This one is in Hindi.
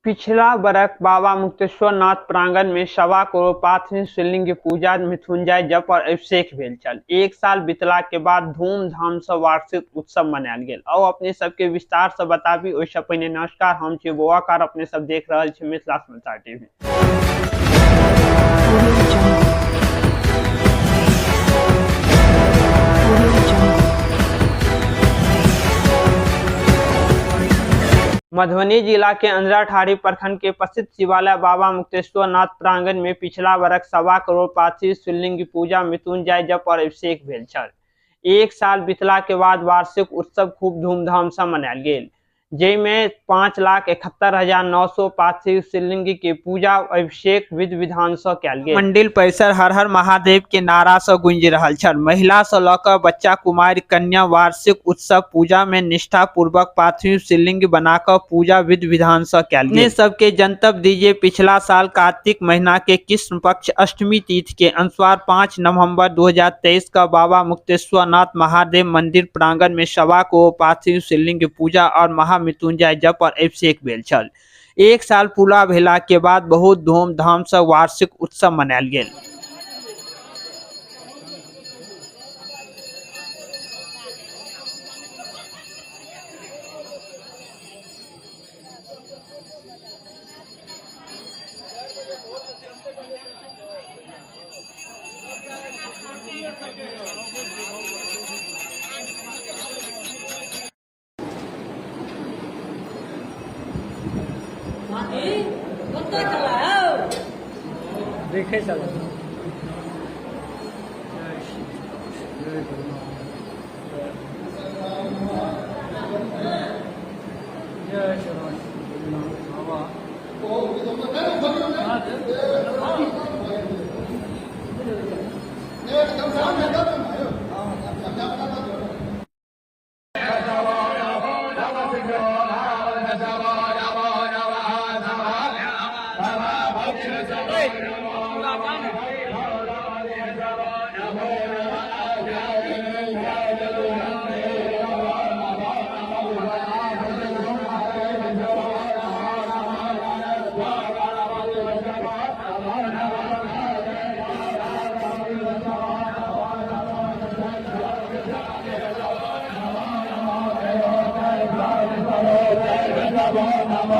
पिछला बरख बाबा मुक्तेश्वर नाथ प्रांगण में 1.25 करोड़ पार्थिव शिवलिंग के पूजा मृत्युंजय जप और अभिषेक भेल छल। एक साल बीतला के बाद धूमधाम से वार्षिक उत्सव मनायल गेल। और अपने सबके विस्तार से बताबी। ओइसे पहिने नमस्कार, हम छी बौआकार, अपने सब देख रहल छी मिथिला समाचार टीवी। मधुबनी जिला के अंजराठाड़ी प्रखंड के प्रसिद्ध शिवालय बाबा मुक्तेश्वर नाथ प्रांगण में पिछला बरख 1.25 करोड़ पार्थिव शिवलिंग की पूजा मृत्युंजय जप और अभिषेक भेल छल। एक साल बीतला के बाद वार्षिक उत्सव खूब धूमधाम से मनायल गेल, जैमे 5,71,900 पार्थिव शिवलिंग के पूजा अभिषेक विधि विधान से कयल गेल। मंदिर परिसर हर हर महादेव के नारा से गूंज रहल छल। महिला से लकर बच्चा, कुमारी, कन्या वार्षिक उत्सव पूजा में निष्ठा पूर्वक पार्थिव शिवलिंग बनाकर पूजा विधि विधान से कयल गेल। सबके जनतब दीजिए, पिछला साल कार्तिक महीना के कृष्ण पक्ष अष्टमी तिथि के अनुसार 5 नवंबर 2023 का बाबा मुक्तेश्वर नाथ महादेव मंदिर प्रांगण में 1.25 करोड़ पार्थिव शिवलिंग की पूजा और महामृत्युंजय जप और अभिषेक भेल छल। एक साल पूरा भेला के बाद बहुत धूमधाम से वार्षिक उत्सव मनायल गेल। देखे चलो नमो नमो